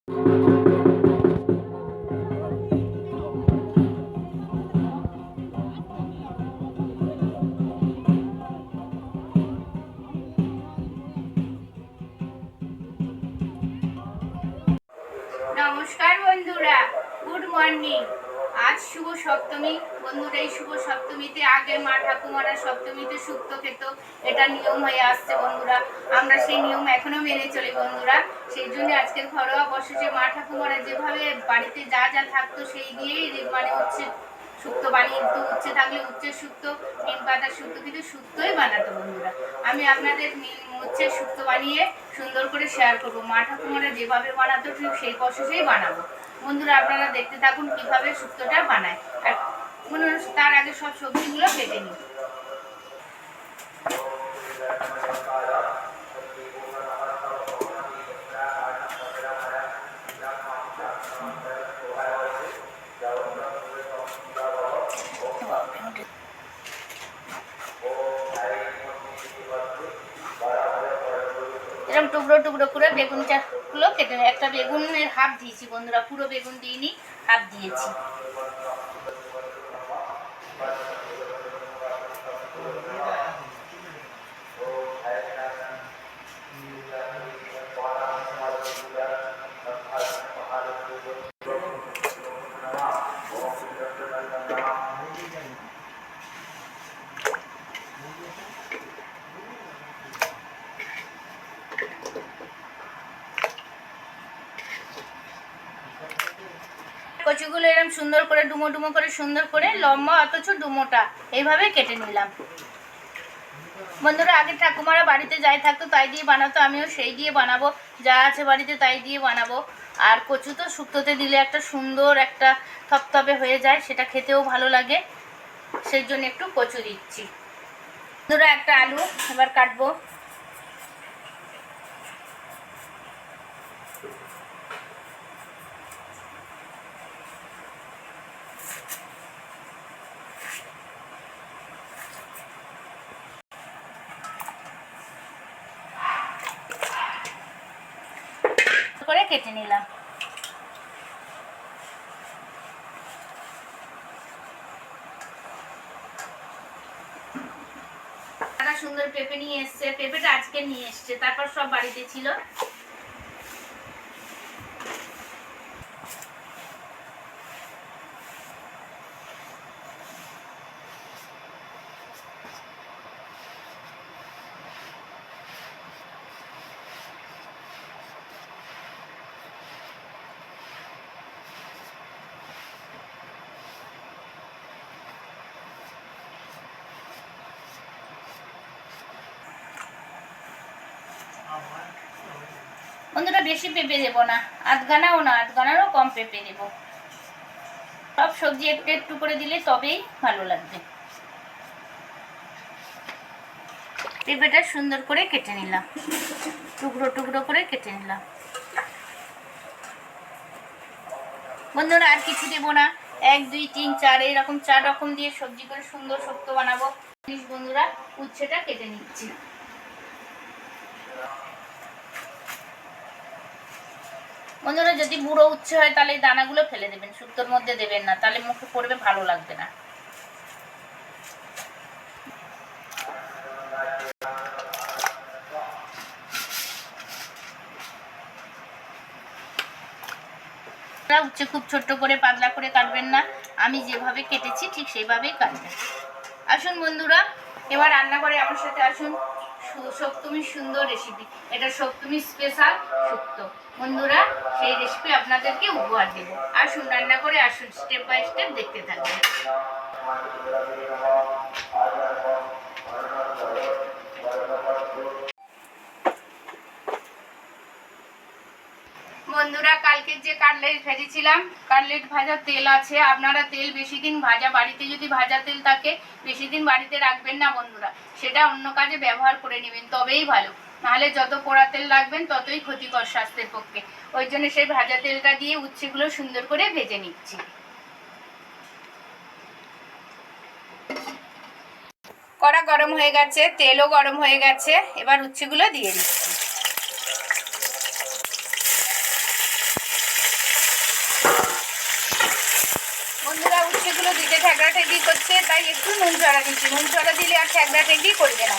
নমস্কার বন্ধুরা, good morning. আজ শুভ সপ্তমী বন্ধুরা। এই শুভ সপ্তমীতে আগে মা ঠাকুমারা সপ্তমীতে শুক্তো খেত, এটা নিয়ম হয়ে আসছে বন্ধুরা। আমরা সেই নিয়ম এখনো মেনে চলি বন্ধুরা। সেই জন্য আজকের ঘরোয়া বসে মা ঠাকুমারা যেভাবে বাড়িতে যা যা থাকতো সেই দিয়েই মানে হচ্ছে শুক্তো বানিয়ে দিত। উচ্ছে থাকলে উচ্ছের শুক্তো, নিম পাতার শুক্তো, কিন্তু শুক্তোই বানাতো বন্ধুরা। আমি আপনাদের হচ্ছে শুক্তো বানিয়ে সুন্দর করে শেয়ার করবো। মা ঠাকুমারা যেভাবে বানাতো ঠিক সেই প্রসেসেই বানাবো বন্ধুরা। আপনারা দেখতে থাকুন কিভাবে শুক্তোটা বানায়। আর বন্ধুরা তার আগে সব সবজিগুলো কেটে নিই। এরকম টুকরো টুকরো করে বেগুনটাগুলো কেটে নিই। একটা বেগুনের হাফ দিয়েছি বন্ধুরা, পুরো বেগুন দিইনি, হাফ দিয়েছি। কচুগুলো এরকম সুন্দর করে ডুমো ডুমো করে সুন্দর করে লম্বা অথচ ডুমোটা এইভাবে কেটে নিলাম বন্ধুরা। আগে ঠাকুমারা বাড়িতে যাই থাকতো তাই দিয়ে বানাতো, আমিও সেই দিয়ে বানাবো। যা আছে বাড়িতে তাই দিয়ে বানাবো। আর কচু তো শুক্তোতে দিলে একটা সুন্দর একটা থপথপে হয়ে যায়, সেটা খেতেও ভালো লাগে। সেই জন্য একটু কচু দিচ্ছি বন্ধুরা। একটা আলু এবার কাটবো। করে কেটে নিলাম। সুন্দর পেঁপে নিয়ে এসছে, পেঁপেটা আজকে নিয়ে এসছে, তারপর সব বাড়িতে ছিল। বন্ধুরা বেশি পেঁপে দেবো না, আধখানাও না, আধখানারও কম পেঁপে দেবো। সব সবজি একটু একটু করে দিলে তবেই ভালো লাগবে। পেঁপেটা সুন্দর করে কেটে নিলাম, টুকরো টুকরো করে কেটে নিলাম বন্ধুরা। আর কিছু দেবো না, 1 2 3 4 এইরকম 4 রকম দিয়ে সবজি করে সুন্দর শুক্তো বানাবো বন্ধুরা। উচ্ছেটা কেটে নিচ্ছি বন্ধুরা। যদি বুড়ো উচ্ছে হয় তাহলে এই দানাগুলো ফেলে দেবেন, শুক্তোর মধ্যে দেবেন না, তাহলে মুখে পড়বে, ভালো লাগবে না। উচ্ছে খুব ছোট্ট করে পাতলা করে কাটবেন না, আমি যেভাবে কেটেছি ঠিক সেইভাবেই কাটবেন। আসুন বন্ধুরা এবার রান্না করে আমার সাথে আসুন। সপ্তমীর সুন্দর রেসিপি, এটা সপ্তমীর স্পেশাল শুক্তো বন্ধুরা। সেই রেসিপি আপনাদেরকে উপহার দেব। আসুন রান্না করে আসুন, স্টেপ বাই স্টেপ দেখতে থাকবেন বন্ধুরা। কালকে যে কাটলেট ভেজেছিলাম, কাটলেট ভাজা তেল আছে। আপনারা তেল বেশি দিন ভাজা, বাড়িতে যদি ভাজা তেল থাকে বেশি দিন বাড়িতে রাখবেন না বন্ধুরা, সেটা অন্য কাজে ব্যবহার করে নেবেন তবেই ভালো। নাহলে যত পোড়া তেল রাখবেন ততই ক্ষতিকর স্বাস্থ্যের পক্ষে। ওই জন্য সেই ভাজা তেলটা দিয়ে উচ্ছেগুলো সুন্দর করে ভেজে নিচ্ছি। কড়া গরম হয়ে গেছে, তেলও গরম হয়ে গেছে, এবার উচ্ছেগুলো দিয়ে দিচ্ছি। নুন চড়া দিচ্ছি, নুন চড়া দিলে আর ঠেকড়া ঠেকড়ি করবে না।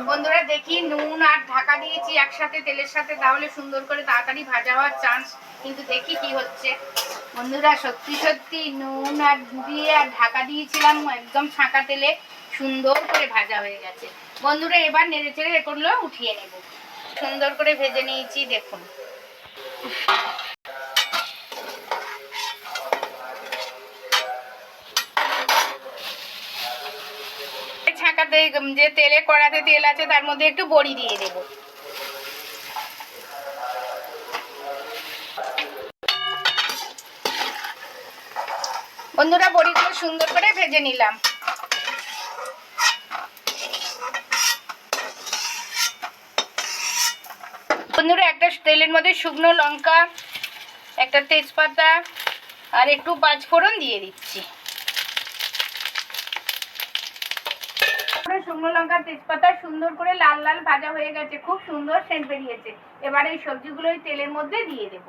বন্ধুরা দেখি নুন আর ঢাকা দিয়েছি একসাথে তেলের সাথে, তাহলে সুন্দর করে তাড়াতাড়ি ভাজা হওয়ার চান্স, কিন্তু দেখি কি হচ্ছে। বন্ধুরা সত্যি সত্যি নুন আর দিয়ে আর ঢাকা দিয়েছিলাম একদম ছাঁকা তেলে, সুন্দর করে ভাজা হয়ে গেছে। বন্ধুরা এবার নেড়ে চেড়ে এগুলো উঠিয়ে নেব। সুন্দর করে ভেজে নিয়েছি দেখুন। ছাঁকাতে যে তেলে কড়াতে তেল আছে তার মধ্যে একটু বড়ি দিয়ে দেব। বন্ধুরা বড়িগুলো সুন্দর করে ভেজে নিলাম। বন্ধুরা একটা তেলের মধ্যে শুকনো লঙ্কা, একটা তেজপাতা আর একটু পাঁচফোড়ন দিয়ে দিচ্ছি। শুকনো লঙ্কা তেজপাতা সুন্দর করে লাল লাল ভাজা হয়ে গেছে, খুব সুন্দর সেন্ট বেরিয়েছে। এবার এই সবজিগুলো ওই তেলের মধ্যে দিয়ে দেব।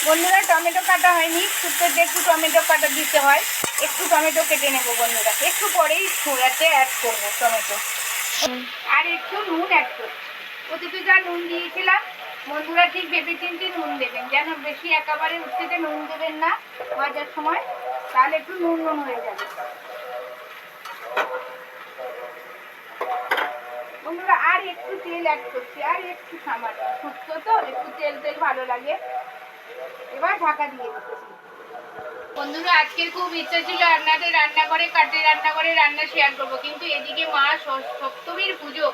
বন্ধুরা টমেটো কাটা হয়নি, শুক্তোতে একটু টমেটো কাটা দিতে হয়, একটু টমেটো কেটে নেব বন্ধুরা, একটু পরেই ছুঁড়াতে অ্যাড করবো টমেটো। আর একটু নুন অ্যাড করছি। প্রতিটি যা নুন দিয়েছিলাম বন্ধুরা ঠিক ভেবে চিন্তে নুন দেবেন, যেন বেশি একেবারে উঠতে নুন দেবেন না ভাজার সময়, তাহলে একটু নুন নুন হয়ে যাবে। বন্ধুরা আর একটু তেল অ্যাড করছি, আর একটু সামান্য, শুক্তো তো একটু তেল তেল ভালো লাগে। এবার ঢাকা দিয়ে দিচ্ছি। বন্ধুরা আজকের খুব ইচ্ছা ছিল আপনাদের রান্নাঘরে রান্না শেয়ার করবো, কিন্তু এদিকে মা সপ্তমীর পুজো,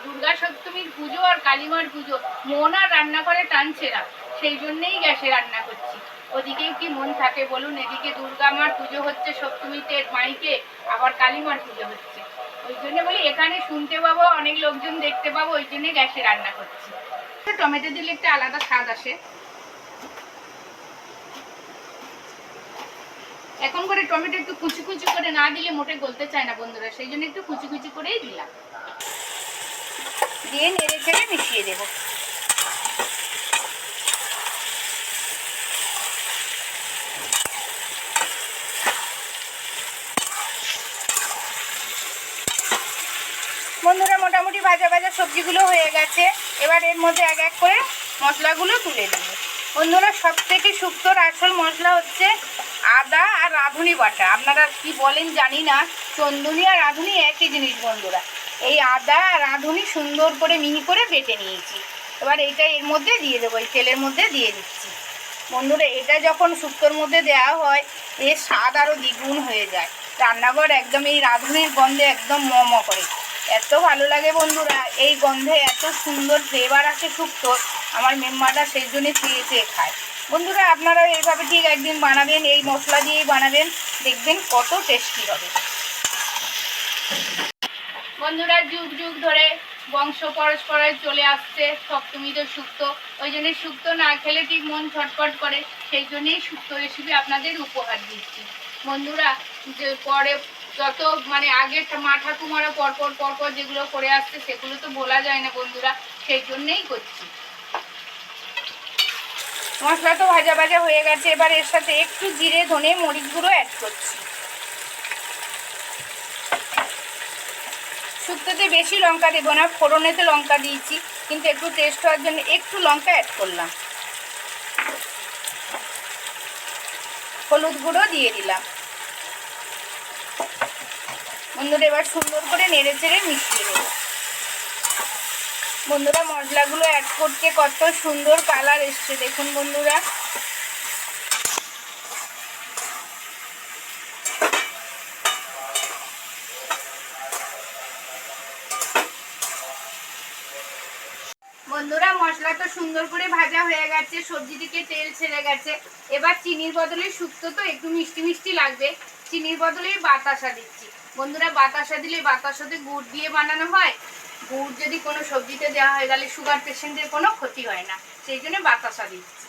দুর্গা সপ্তমীর পুজো আর কালীমার পুজো, মন আর রান্নাঘরে টানছে না, সেই জন্যেই গ্যাসে রান্না করছি। ওদিকেও কি মন থাকে বলুন, এদিকে দুর্গা মার পুজো হচ্ছে সপ্তমীতে মাইকে, আবার কালীমার পুজো হচ্ছে, ওই জন্য বলি এখানে শুনতে পাবো, অনেক লোকজন দেখতে পাবো, ওই জন্যই গ্যাসে রান্না করছি। টমেটো দিলে একটা আলাদা স্বাদ আসে। এখন করে টমেটো একটু কুচি কুচি করে না দিলে মোটে গলতে চায় না বন্ধুরা, সেই জন্য একটু কুচি কুচি করেই দিলাম। দিয়ে নেড়ে চেড়ে মিশিয়ে দেব। বন্ধুরা মোটামুটি ভাজা ভাজা সবজিগুলো হয়ে গেছে, এবার এর মধ্যে এক এক করে মশলাগুলো তুলে দেব। বন্ধুরা সব থেকে শুক্তোর আসল মশলা হচ্ছে আদা আর রাঁধুনি বাটা। আপনারা কি বলেন জানি না, চন্দুনি আর রাঁধুনি একই জিনিস বন্ধুরা। এই আদা আর রাঁধুনি সুন্দর করে মিহি করে বেটে নিয়েছি, এবার এইটা এর মধ্যে দিয়ে দেবো, এই তেলের মধ্যে দিয়ে দিচ্ছি। বন্ধুরা এটা যখন শুক্তোর মধ্যে দেওয়া হয় এর স্বাদ আরও দ্বিগুণ হয়ে যায়, রান্নাঘর একদম এই রাঁধুনির গন্ধে একদম ম করে, এত ভালো লাগে বন্ধুরা। এই গন্ধে এত সুন্দর ফ্লেভার আসে শুক্তোর, আমার মেম্বাররা সেই জন্যে চেয়ে খায়। বন্ধুরা আপনারাও এইভাবে ঠিক একদিন বানাবেন, এই মশলা দিয়েই বানাবেন, দেখবেন কত টেস্টি হবে। বন্ধুরা যুগ যুগ ধরে বংশ পরস্পরায় চলে আসছে সপ্তমীতে শুক্তো, ওই জন্য শুক্তো না খেলে ঠিক মন ছটফট করে, সেই জন্যেই শুক্তো রেসিপি আপনাদের উপহার দিচ্ছি। বন্ধুরা যে পরে যত মানে আগের মা ঠাকুমারা পরপর যেগুলো করে আসছে সেগুলো তো বলা যায় না বন্ধুরা, সেই জন্যেই করছি। মশলা তো ভাজা ভাজা হয়ে গেছে, এবার এর সাথে একটু জিরে ধনে মরিচ গুঁড়ো অ্যাড করছি। শুক্তোতে বেশি লঙ্কা দেবো না, ফোড়নেতে লঙ্কা দিয়েছি, কিন্তু একটু টেস্ট হওয়ার জন্য একটু লঙ্কা অ্যাড করলাম। হলুদ গুঁড়ো দিয়ে দিলাম। বন্ধুরা এবার সুন্দর করে নেড়ে চেড়ে মিশিয়ে দেবো। বন্ধুরা মশলাগুলো অ্যাড করতে কত সুন্দর কালার এসছে দেখুন বন্ধুরা। বন্ধুরা মশলা তো সুন্দর করে ভাজা হয়ে গেছে, সবজি থেকে তেল ছেড়ে গেছে, এবার চিনির বদলে শুক্তো তো একটু মিষ্টি মিষ্টি লাগবে, চিনির বদলে বাতাসা দিচ্ছি। বন্ধুরা বাতাসা দিলে বাতাসাতে গুড় দিয়ে বানানো হয়, গুড় যদি কোনো সবজিতে দেওয়া হয় তাহলে সুগার পেশেন্টের কোনো ক্ষতি হয় না, সেই জন্য বাতাসা দিচ্ছি।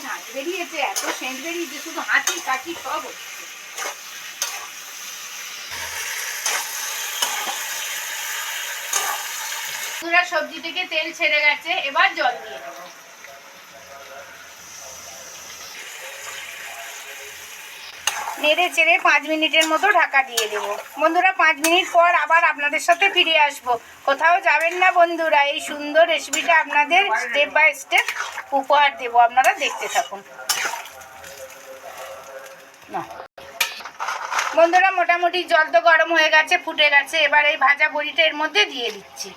ঝাঁঝ বেরিয়েছে, এত সেন্ট বেরিয়েছে, শুধু হাঁচি কাশি সব হচ্ছে। বন্ধুরা সবজি থেকে তেল ছেড়ে গেছে, এবার জল দিয়ে দেবো। নেড়ে চেড়ে 5 মিনিটের মতো ঢাকা দিয়ে দেবো। বন্ধুরা 5 মিনিট পর আবার আপনাদের সাথে ফিরে আসবো। কোথাও যাবেন না বন্ধুরা, এই সুন্দর রেসিপিটা আপনাদের স্টেপ বাই স্টেপ উপহার দেবো, আপনারা দেখতে থাকুন। না বন্ধুরা মোটামুটি জল তো গরম হয়ে গেছে, ফুটে গেছে, এবার এই ভাজা বড়িটা এর মধ্যে দিয়ে দিচ্ছি।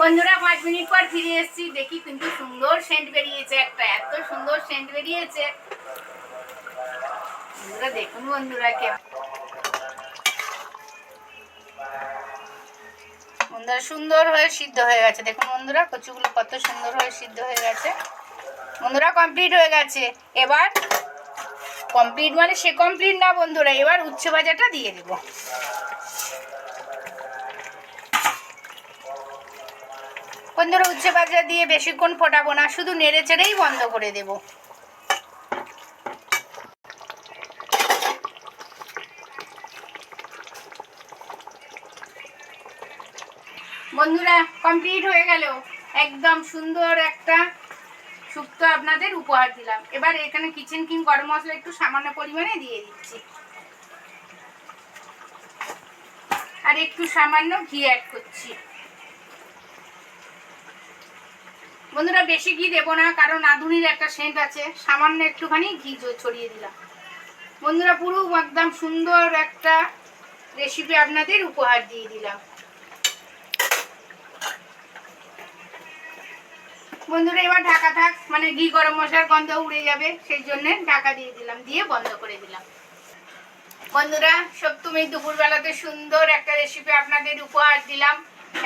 বন্ধুরা 5 মিনিট পর ফিরে এসেছি, দেখি কিন্তু সুন্দর সেন্ট বেরিয়েছে, একটা এত সুন্দর সেন্ট বেরিয়েছে। বন্ধুরা দেখুন, বন্ধুরা বন্ধুরা সুন্দর হয়ে সিদ্ধ হয়ে গেছে, দেখুন বন্ধুরা কচুগুলো কত সুন্দর হয়ে সিদ্ধ হয়ে গেছে। বন্ধুরা কমপ্লিট হয়ে গেছে, এবার কমপ্লিট মানে সে কমপ্লিট না বন্ধুরা, এবার উচ্ছে ভাজাটা দিয়ে দেব। বন্ধুরা উচ্ছে ভাজা দিয়ে বেশিক্ষণ ফোটাবো না, শুধু নেড়ে চেড়েই বন্ধ করে দেব। বন্ধুরা কমপ্লিট হয়ে গেল, একদম সুন্দর একটা শুক্তো আপনাদের উপহার দিলাম। এবার এখানে কিচেন কিং গরম মশলা একটু সামান্য পরিমাণে দিয়ে দিচ্ছি, আর একটু সামান্য ঘি অ্যাড করছি। বন্ধুরা বেশি ঘি দেবো না, কারণ রাঁধুনির একটা সেন্ট আছে, সামান্য একটুখানি ঘি ছড়িয়ে দিলাম। বন্ধুরা পুরো একদম সুন্দর একটা রেসিপি আপনাদের উপহার দিয়ে দিলাম। বন্ধুরা এবার ঢাকা থাক, মানে ঘি গরম মশলার গন্ধ উড়ে যাবে, সেই জন্য ঢাকা দিয়ে দিলাম, দিয়ে বন্ধ করে দিলাম। বন্ধুরা সপ্তমীর দুপুরবেলাতে সুন্দর একটা রেসিপি আপনাদের উপহার দিলাম।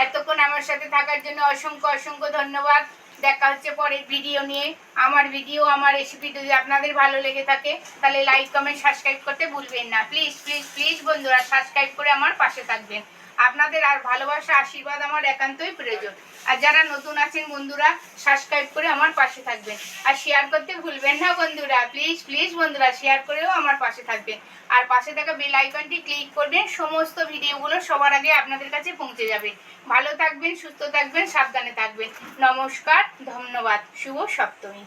এতক্ষণ আমার সাথে থাকার জন্য অসংখ্য অসংখ্য ধন্যবাদ। দেখা হচ্ছে পরের ভিডিও নিয়ে। আমার ভিডিও, আমার রেসিপি যদি আপনাদের ভালো লেগে থাকে তাহলে লাইক কমেন্ট সাবস্ক্রাইব করতে ভুলবেন না। প্লিজ প্লিজ প্লিজ বন্ধুরা সাবস্ক্রাইব করে আমার পাশে থাকবেন। আপনাদের আর ভালোবাসা আশীর্বাদ আমার একান্তই প্রয়োজন। আর যারা নতুন আছেন বন্ধুরা সাবস্ক্রাইব করে আমার পাশে থাকবেন, আর শেয়ার করতে ভুলবেন না বন্ধুরা। প্লিজ প্লিজ বন্ধুরা শেয়ার করেও আমার পাশে থাকবেন, আর পাশে থাকা বেল আইকনটি ক্লিক করবেন, সমস্ত ভিডিওগুলো সবার আগে আপনাদের কাছে পৌঁছে যাবে। ভালো থাকবেন, সুস্থ থাকবেন, সাবধানে থাকবেন। নমস্কার, ধন্যবাদ, শুভ সপ্তমী।